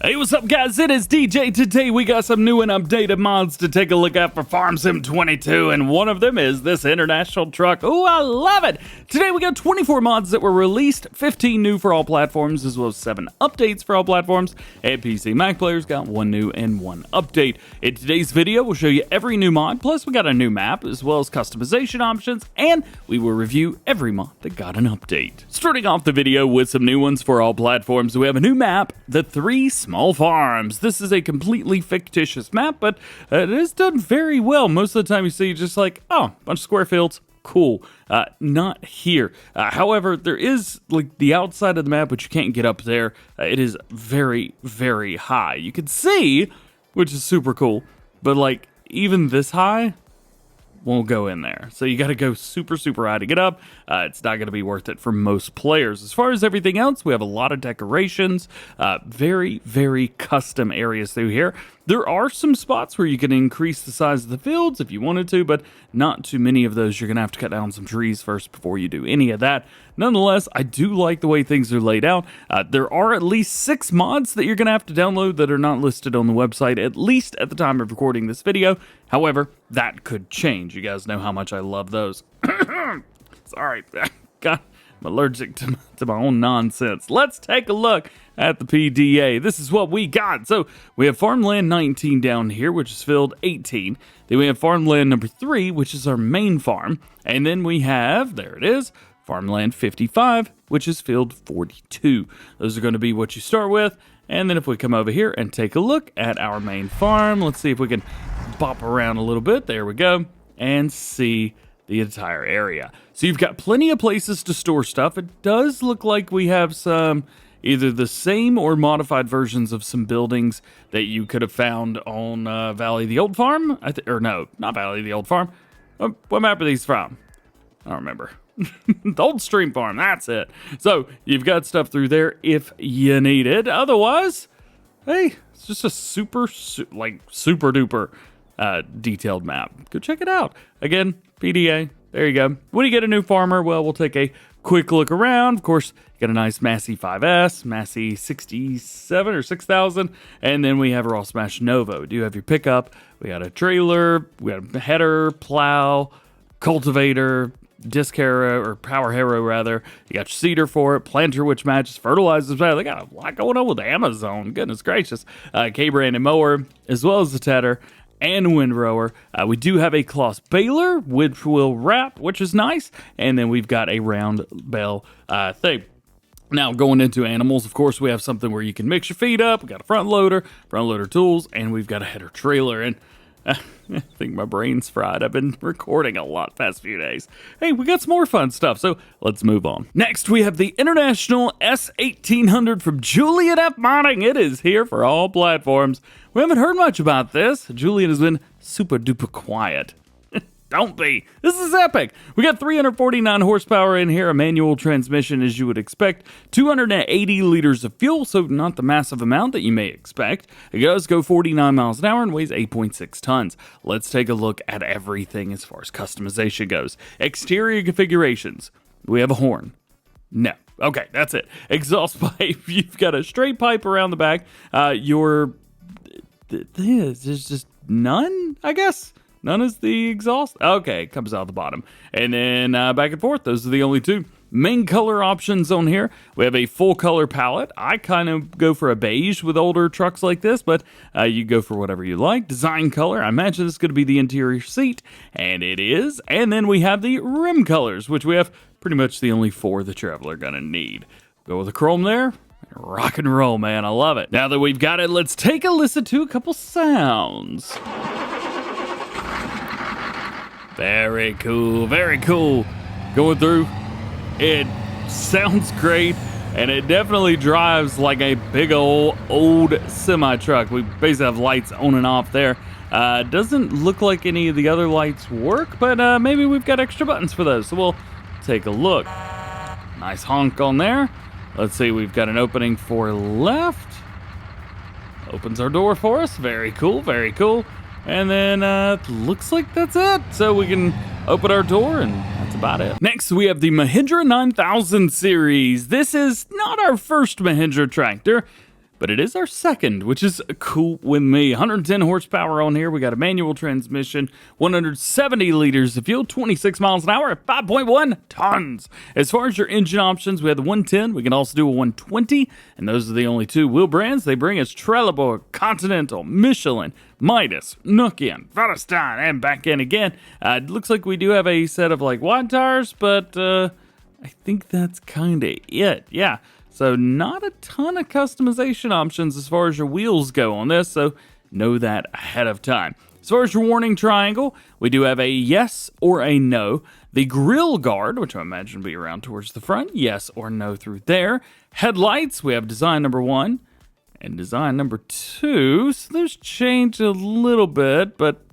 Hey, what's up guys? It is DJ. Today we got some new and updated mods to take a look at for Farm Sim 22, and one of them is this international truck. Ooh, I love it! Today we got 24 mods that were released, 15 new for all platforms, as well as 7 updates for all platforms, and PC Mac players got 1 new and 1 update. In today's video, we'll show you every new mod, plus we got a new map, as well as customization options, and we will review every mod that got an update. Starting off the video with some new ones for all platforms, we have a new map, the 3 Small Farms. This is a completely fictitious map, but it is done very well. Most of the time you see just like, oh, bunch of square fields, cool. Not here. However, there is like the outside of the map, but you can't get up there. It is very, very high. You can see, which is super cool, but like even this high won't go in there. So you got to go super, super high to get up. It's not going to be worth it for most players. As far as everything else, we have a lot of decorations, very, very custom areas through here. There are some spots where you can increase the size of the fields if you wanted to, but not too many of those. You're going to have to cut down some trees first before you do any of that. Nonetheless, I do like the way things are laid out. There are at least 6 mods that you're going to have to download that are not listed on the website, at least at the time of recording this video. However, that could change. You guys know how much I love those. Sorry, God, I'm allergic to my own nonsense. Let's take a look at the PDA. This is what we got. So we have farmland 19 down here, which is filled 18. Then we have farmland number 3, which is our main farm. And then we have, there it is, farmland 55, which is filled 42. Those are going to be what you start with. And then if we come over here and take a look at our main farm, let's see if we can bop around a little bit. There we go. And see the entire area. So you've got plenty of places to store stuff. It does look like we have some either the same or modified versions of some buildings that you could have found on Valley of the Old Farm. Or no, not Valley of the Old Farm. What map are these from? I don't remember. The Old Stream Farm, that's it. So you've got stuff through there if you need it. Otherwise, hey, it's just a super duper detailed map. Go check it out. Again, PDA, there you go. When you get a new farmer, well, we'll take a quick look around. Of course, you got a nice Massey 5S, Massey 67 or 6000, and then we have a Raw Smash Nova. We do have your pickup. We got a trailer, we got a header, plow, cultivator, disc harrow, or power harrow rather. You got your seeder for it, planter which matches, fertilizers. They got a lot going on with Amazon. Goodness gracious. K-brand and mower, as well as the tedder and windrower. We do have a cloth baler, which will wrap, which is nice. And then we've got a round bell thing. Now, going into animals, of course, we have something where you can mix your feed up. We got a front loader tools, and we've got a header trailer. And I think my brain's fried. I've been recording a lot past few days. Hey, we got some more fun stuff, so let's move on. Next, we have the International S1800 from Julian F Modding. It is here for all platforms. We haven't heard much about this. Julian has been super duper quiet. Don't be. This is epic. We got 349 horsepower in here, a manual transmission as you would expect, 280 liters of fuel, so not the massive amount that you may expect. It does go 49 miles an hour and weighs 8.6 tons. Let's take a look at everything as far as customization goes. Exterior configurations. We have a horn. No. Okay, that's it. Exhaust pipe. You've got a straight pipe around the back. There's just none, I guess. None is the exhaust. Okay, it comes out the bottom. And then back and forth, those are the only 2. Main color options on here. We have a full color palette. I kind of go for a beige with older trucks like this, but you go for whatever you like. Design color. I imagine this is going to be the interior seat, and it is. And then we have the rim colors, which we have pretty much the only 4 that you're ever going to need. Go with the chrome there. Rock and roll, man. I love it. Now that we've got it, let's take a listen to a couple sounds. Very cool, very cool. Going through, it sounds great, and it definitely drives like a big old semi-truck. We basically have lights on and off there. Doesn't look like any of the other lights work, but maybe we've got extra buttons for those, so we'll take a look. Nice honk on there. Let's see, we've got an opening for left. Opens our door for us. Very cool, very cool. And then looks like that's it. So we can open our door and that's about it. Next, we have the Mahindra 9000 series. This is not our first Mahindra tractor. but it is our second, which is cool with me. 110 horsepower on here. We got a manual transmission, 170 liters of fuel, 26 miles an hour at 5.1 tons. As far as your engine options, we have the 110. We can also do a 120, and those are the only two wheel brands they bring us: Trelleborg, Continental, Michelin, Midas, Nokian, Verti-Mix, and back in again. It looks like we do have a set of like wide tires, but I think that's kind of it. Yeah. So not a ton of customization options as far as your wheels go on this, so know that ahead of time. As far as your warning triangle, we do have a yes or a no. The grill guard, which I imagine will be around towards the front, yes or no through there. Headlights, we have design number 1 and design number 2. So those changed a little bit, but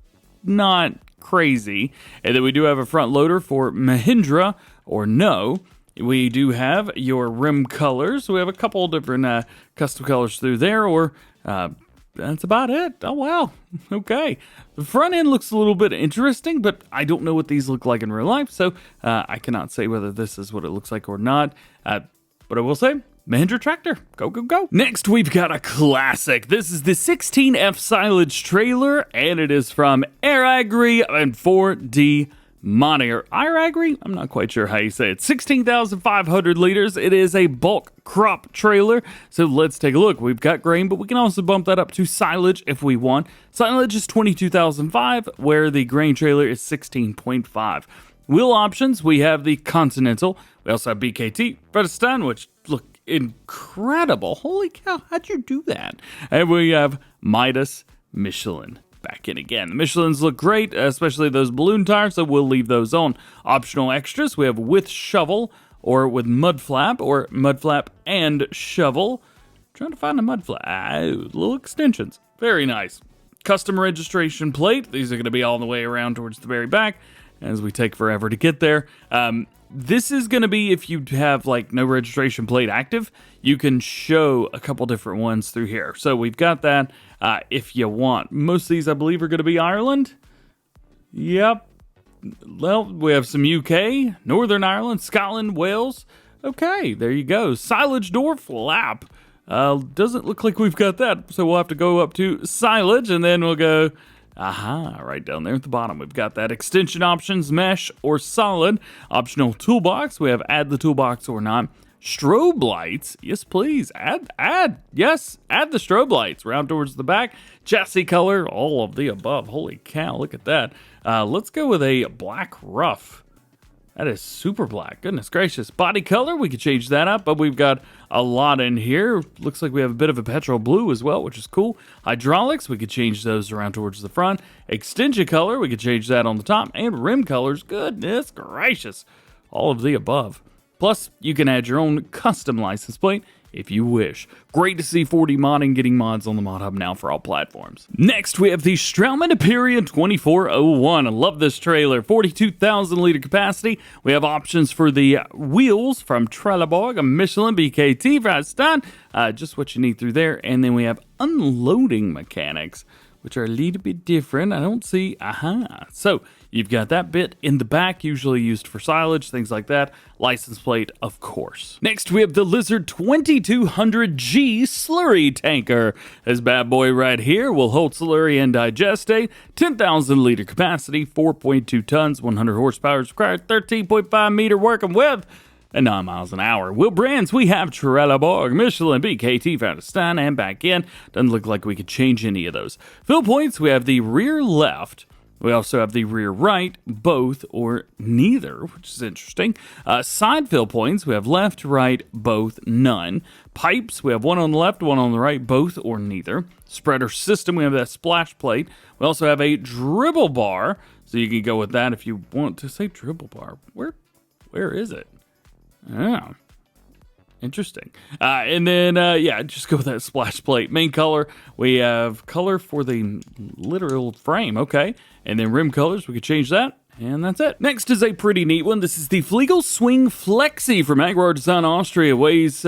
not crazy. And then we do have a front loader for Mahindra or no. We do have your rim colors. We have a couple of different custom colors through there, or that's about it. Oh, wow. Okay. The front end looks a little bit interesting, but I don't know what these look like in real life, so I cannot say whether this is what it looks like or not. But I will say, Mahindra tractor. Go, go, go. Next, we've got a classic. This is the 16F Silage trailer, and it is from Airagri and 4D Money or Iragri, I'm not quite sure how you say it. 16,500 liters. It is a bulk crop trailer. So let's take a look. We've got grain, but we can also bump that up to silage if we want. Silage is 22,005, where the grain trailer is 16.5. Wheel options, we have the Continental. We also have BKT, Verti-Mix, which look incredible. Holy cow, how'd you do that? And we have Midas, Michelin. Back in again. The Michelins look great, especially those balloon tires, so we'll leave those on. Optional extras, we have with shovel or with mud flap or mud flap and shovel. Trying to find a mud flap. Little extensions. Very nice. Custom registration plate. These are going to be all the way around towards the very back as we take forever to get there. This is going to be if you have like no registration plate active, you can show a couple different ones through here. So we've got that if you want. Most of these, I believe, are going to be Ireland. Yep. Well, we have some UK, Northern Ireland, Scotland, Wales. Okay, there you go. Silage door flap. Doesn't look like we've got that, so we'll have to go up to silage, and then we'll go... Aha, right down there at the bottom. We've got that extension options, mesh or solid. Optional toolbox. We have add the toolbox or not. Strobe lights. Yes, please. Add. Yes, add the strobe lights. Round towards the back. Chassis color. All of the above. Holy cow, look at that. Let's go with a black rough. That is super black. Goodness gracious. Body color, we could change that up, but we've got a lot in here. Looks like we have a bit of a petrol blue as well, which is cool. Hydraulics, we could change those around towards the front. Extension color, we could change that on the top. And rim colors, goodness gracious. All of the above. Plus, you can add your own custom license plate if you wish. Great to see 4D Modding getting mods on the Mod Hub now for all platforms. Next, we have the Strautmann Aperion 2401. I love this trailer. 42,000 liter capacity. We have options for the wheels from Trelleborg, a Michelin, BKT, Verti-Mix, just what you need through there. And then we have unloading mechanics, which are a little bit different. I don't see, So you've got that bit in the back, usually used for silage, things like that. License plate, of course. Next, we have the Lizard 2200G slurry tanker. This bad boy right here will hold slurry and digestate. 10,000 liter capacity, 4.2 tons, 100 horsepower is required, 13.5 meter working width, and 9 miles an hour. Wheel brands, we have Trelleborg, Michelin, BKT, Verti-Mix, and back in. Doesn't look like we could change any of those. Fill points, we have the rear left. We also have the rear right, both or neither, which is interesting. Side fill points, we have left, right, both, none. Pipes, we have one on the left, one on the right, both or neither. Spreader system, we have that splash plate. We also have a dribble bar, so you can go with that if you want to say dribble bar. Where is it? Oh, interesting. And then, just go with that splash plate. Main color, we have color for the literal frame, okay. And then rim colors, we could change that, and that's it. Next is a pretty neat one. This is the Fliegl Swing Flexi from Agro Design Austria. Weighs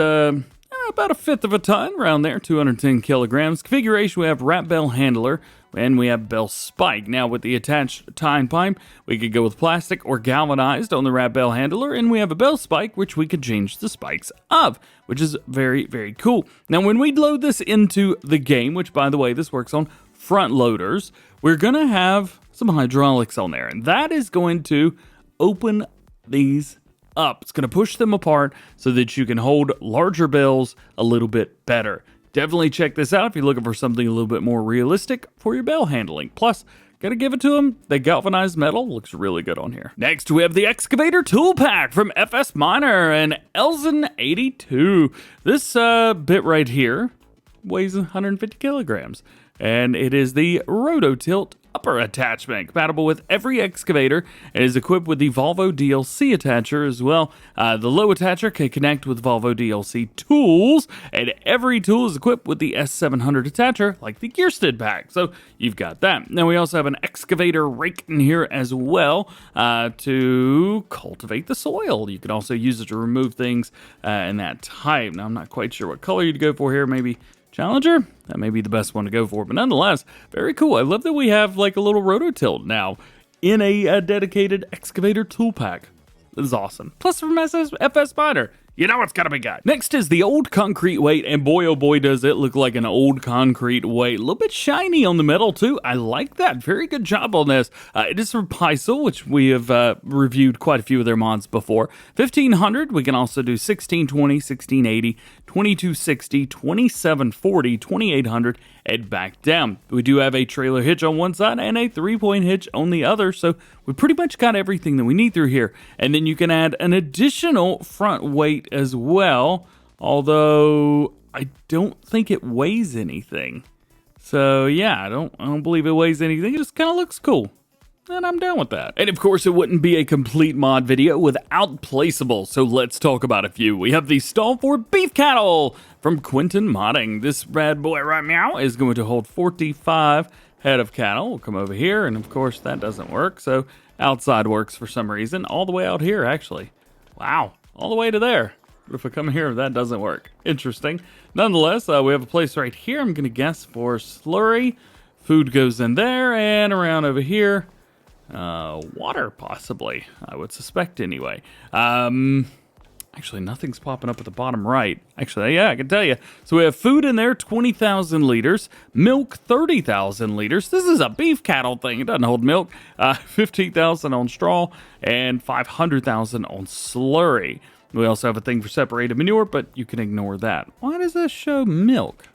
about a fifth of a ton, around there, 210 kilograms. Configuration, we have wrap bell handler, and we have bell spike. Now, with the attached tying pipe, we could go with plastic or galvanized on the wrap bell handler, and we have a bell spike, which we could change the spikes of, which is very, very cool. Now, when we load this into the game, which, by the way, this works on front loaders, we're going to have some hydraulics on there, and that is going to open these up. It's going to push them apart so that you can hold larger bells a little bit better. Definitely check this out if you're looking for something a little bit more realistic for your bell handling. Plus, gotta give it to them, the galvanized metal looks really good on here. Next, we have the Excavator Tool Pack from FS Minor and Elzen 82. This bit right here weighs 150 kilograms, and it is the Rototilt upper attachment, compatible with every excavator, and is equipped with the Volvo DLC attacher as well. The low attacher can connect with Volvo DLC tools, and every tool is equipped with the S700 attacher, like the Gearsted pack. So you've got that. Now we also have an excavator rake in here as well to cultivate the soil. You can also use it to remove things in that type. Now I'm not quite sure what color you'd go for here. Maybe Challenger? That may be the best one to go for, but nonetheless, very cool. I love that we have like a little rototilt now in a dedicated excavator tool pack. This is awesome. Plus from FS Minor, you know it's gotta be good. Next is the old concrete weight, and boy oh boy does it look like an old concrete weight. A little bit shiny on the metal too. I like that. Very good job on this. It is from Peisel, which we have reviewed quite a few of their mods before. 1500, we can also do 1620, 1680, 2260, 2740, 2800, and back down. We do have a trailer hitch on one side and a 3-point hitch on the other, so we pretty much got everything that we need through here. And then you can add an additional front weight as well, although I don't think it weighs anything. So yeah, I don't believe it weighs anything. It just kind of looks cool, and I'm down with that. And of course, it wouldn't be a complete mod video without placeables, so let's talk about a few. We have the stall for beef cattle from Quentin Modding. This bad boy right now is going to hold 45 head of cattle. We'll come over here, and of course that doesn't work, so outside works for some reason. All the way out here, actually. Wow, all the way to there. But if I come here, that doesn't work. Interesting. Nonetheless, we have a place right here, I'm gonna guess, for slurry. Food goes in there, and around over here, water possibly, I would suspect anyway. Actually, nothing's popping up at the bottom right. Actually, yeah, I can tell you. So we have food in there, 20,000 liters. Milk, 30,000 liters. This is a beef cattle thing. It doesn't hold milk. 15,000 on straw and 500,000 on slurry. We also have a thing for separated manure, but you can ignore that. Why does this show milk?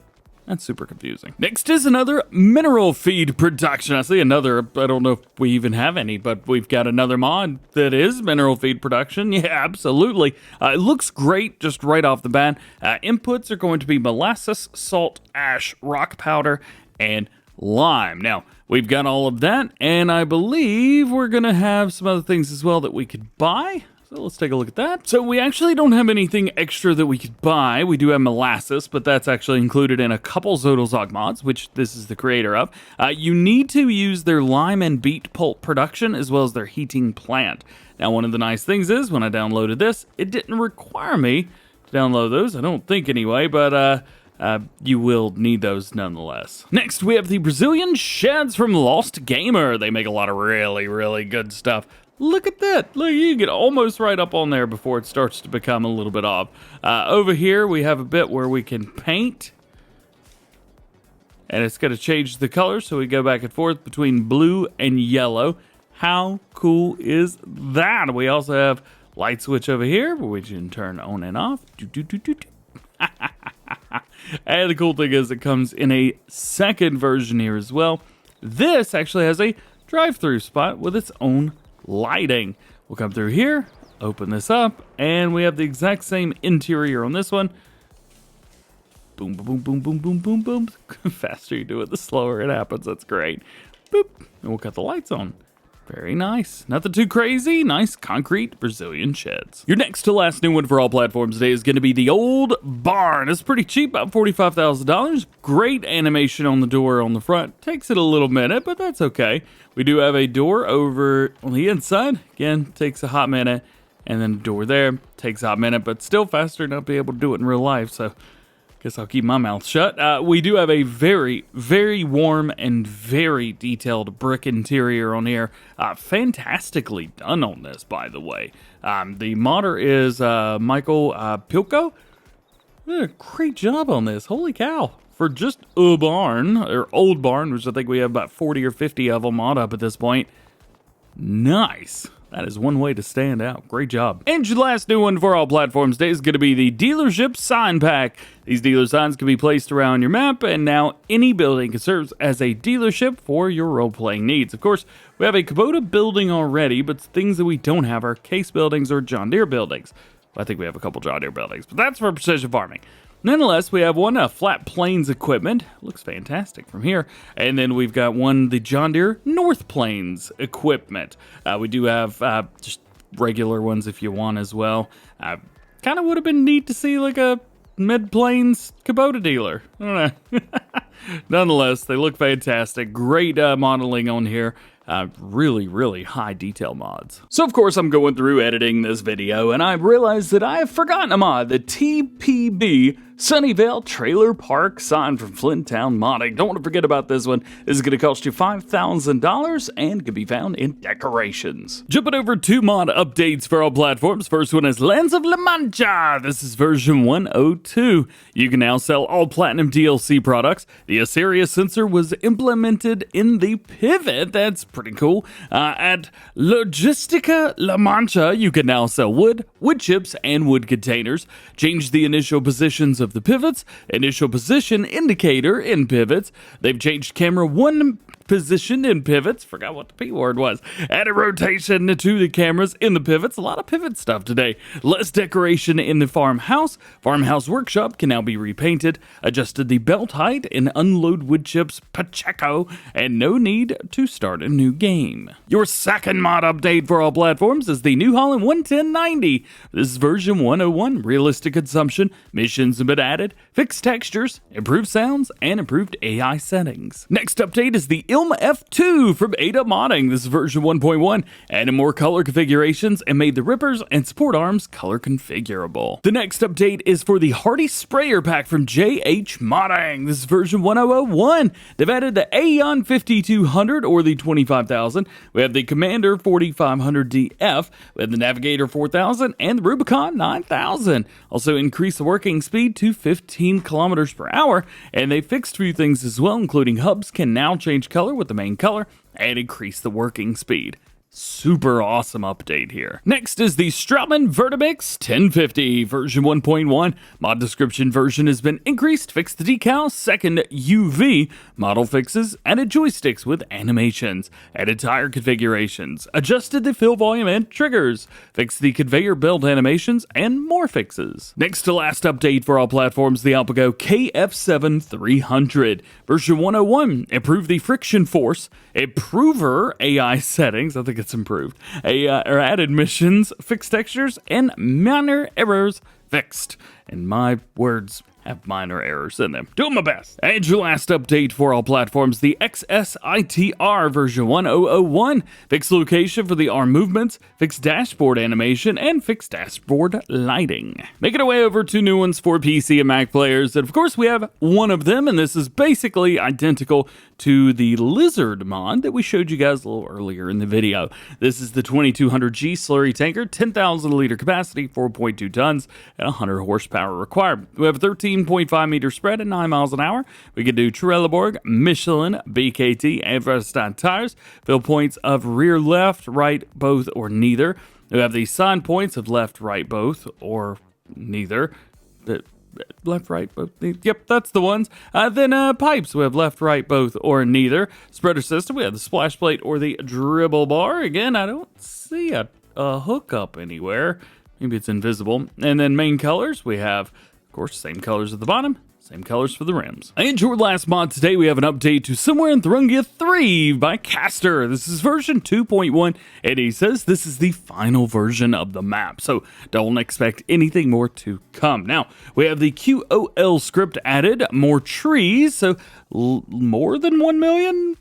That's super confusing. Next is another mineral feed production. I see another, I don't know if we even have any, but we've got another mod that is mineral feed production. Yeah, absolutely. It looks great just right off the bat. Inputs are going to be molasses, salt, ash, rock powder, and lime. Now, we've got all of that, and I believe we're going to have some other things as well that we could buy. So let's take a look at that. So we actually don't have anything extra that we could buy. We do have molasses, but that's actually included in a couple Zodalzog mods, which this is the creator of. You need to use their lime and beet pulp production as well as their heating plant. Now, one of the nice things is when I downloaded this, it didn't require me to download those. I don't think anyway, but you will need those nonetheless. Next, we have the Brazilian sheds from Lost Gamer. They make a lot of really, really good stuff. Look at that. Look, you can get almost right up on there before it starts to become a little bit off. Over here, we have a bit where we can paint. And it's going to change the color, so we go back and forth between blue and yellow. How cool is that? We also have light switch over here, which you can turn on and off. And the cool thing is it comes in a second version here as well. This actually has a drive-through spot with its own lighting. We'll come through here, open this up, and we have the exact same interior on this one. Boom, boom, boom, boom, boom, boom, boom. The faster you do it, the slower it happens. That's great. Boop. And we'll cut the lights on. Very nice. Nothing too crazy. Nice concrete Brazilian sheds. Your next to last new one for all platforms today is going to be the old barn. It's pretty cheap, about $45,000. Great animation on the door on the front. Takes it a little minute, but that's okay. We do have a door over on the inside. Again, takes a hot minute. And then a door there. Takes a hot minute, but still faster than I'll be able to do it in real life. So Guess I'll keep my mouth shut. We do have a very, very warm and very detailed brick interior on here. Fantastically done on this, by the way. The modder is Michael Pilko. Great job on this. Holy cow. For just a barn, or old barn, which I think we have about 40 or 50 of them on up at this point. Nice. That is one way to stand out. Great job. And your last new one for all platforms today is going to be the dealership sign pack. These dealer signs can be placed around your map, and now any building can serve as a dealership for your role-playing needs. Of course, we have a Kubota building already, but things that we don't have are case buildings or John Deere buildings. I think we have a couple John Deere buildings, but that's for precision farming. Nonetheless, we have one flat plains equipment. Looks fantastic from here. And then we've got one, the John Deere North Plains equipment. We do have just regular ones if you want as well. Kind of would have been neat to see like a mid-plains Kubota dealer. I don't know. Nonetheless, they look fantastic. Great modeling on here. Really, really high detail mods. So of course I'm going through editing this video and I realized that I have forgotten a mod, the TPB SunnyVale Trailer Park sign from Flint Town Modding. Don't want to forget about this one. This is going to cost you $5,000 and can be found in decorations. Jumping over to mod updates for all platforms. First one is Lands of La Mancha. This is version 102. You can now sell all Platinum DLC products. The Assyria sensor was implemented in the pivot. That's pretty cool. At Logistica La Mancha, you can now sell wood chips, and wood containers. Change the initial positions of the pivots, initial position indicator in pivots. They've changed camera 1 position in pivots. Forgot what the P word was. Added rotation to the cameras in the pivots. A lot of pivot stuff today. Less decoration in the farmhouse. Farmhouse workshop can now be repainted. Adjusted the belt height in unload wood chips Pacheco, and no need to start a new game. Your second mod update for all platforms is the New Holland 11090. This is version 101. Realistic consumption. Missions have been added. Fixed textures. Improved sounds. And improved AI settings. Next update is the Ilm F2 from Ada Modding. This is version 1.1. Added more color configurations and made the rippers and support arms color configurable. The next update is for the Hardi sprayer pack from JH Modding. This is version 1001. They've added the Aeon 5200 or the 25,000. We have the Commander 4500DF. We have the Navigator 4000 and the Rubicon 9000. Also increased the working speed to 15 kilometers per hour. And they fixed a few things as well, including hubs can now change color with the main color and increase the working speed. Super awesome update here. Next is the Strautmann Verti-Mix 1050 version 1.1. Mod description version has been increased, fixed the decal, second UV, model fixes, added joysticks with animations, added tire configurations, adjusted the fill volume and triggers, fixed the conveyor belt animations, and more fixes. Next to last update for all platforms, the Alpego KF7-300 version 101. Improved the friction force, improver AI settings, I think it's improved, or added missions, fixed textures, and minor errors fixed. And my words have minor errors in them. Doing my best. And your last update for all platforms, the XS-ITR version 1001. Fixed location for the arm movements, fixed dashboard animation, and fixed dashboard lighting. Making our way over to new ones for PC and Mac players. And of course, we have one of them, and this is basically identical to the Lizard mod that we showed you guys a little earlier in the video. This is the 2200G slurry tanker, 10,000 liter capacity, 4.2 tons, and 100 horsepower required. We have a 13.5 meter spread at 9 miles an hour. We can do Trelleborg, Michelin, BKT, and Verstappen tires. Fill points of rear, left, right, both, or neither. We have the sign points of left, right, both, or neither. Left, right, both. Yep, that's the ones. Then pipes, we have left, right, both, or neither. Spreader system, we have the splash plate or the dribble bar. Again, I don't see a hookup anywhere. Maybe it's invisible. And then main colors, we have, of course, same colors at the bottom, same colors for the rims. And your last mod today, we have an update to Somewhere in Thuringia III by Caster. This is version 2.1, and he says this is the final version of the map, so don't expect anything more to come. Now, we have the QOL script added, more trees, so more than 1 million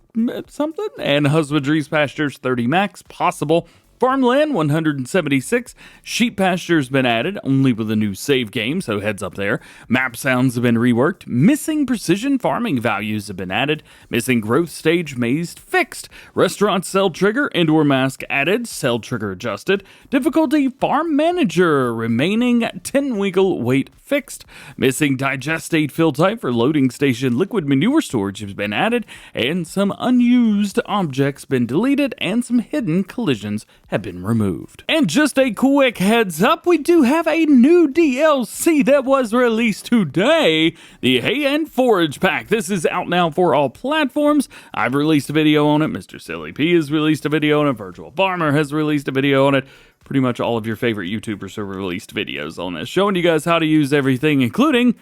something, and husbandries pastures 30 max possible. Farmland 176. Sheep pasture's been added, only with a new save game, so heads up there. Map sounds have been reworked. Missing precision farming values have been added. Missing growth stage maze fixed. Restaurant cell trigger, indoor mask added, cell trigger adjusted. Difficulty farm manager remaining 10 wiggle weight fixed. Missing digestate fill type for loading station liquid manure storage has been added, and some unused objects been deleted, and some hidden collisions have been removed. And just a quick heads up, we do have a new DLC that was released today, the Hay and Forage Pack. This is out now for all platforms. I've released a video on it, Mr. Silly P has released a video on it, Virtual Farmer has released a video on it. Pretty much all of your favorite YouTubers have released videos on this, showing you guys how to use everything, including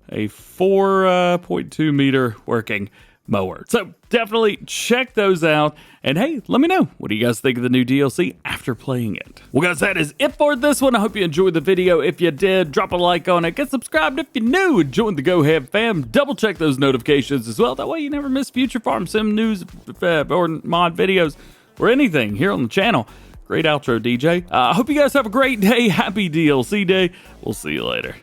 a 4.2 meter working mower. So definitely check those out. And hey, let me know, what do you guys think of the new DLC after playing it? Well guys, that is it for this one. I hope you enjoyed the video. If you did, drop a like on it. Get subscribed if you're new. Join the DjGoHam fam. Double check those notifications as well. That way you never miss future Farm Sim news or mod videos or anything here on the channel. Great outro, DJ. I hope you guys have a great day. Happy DLC day. We'll see you later.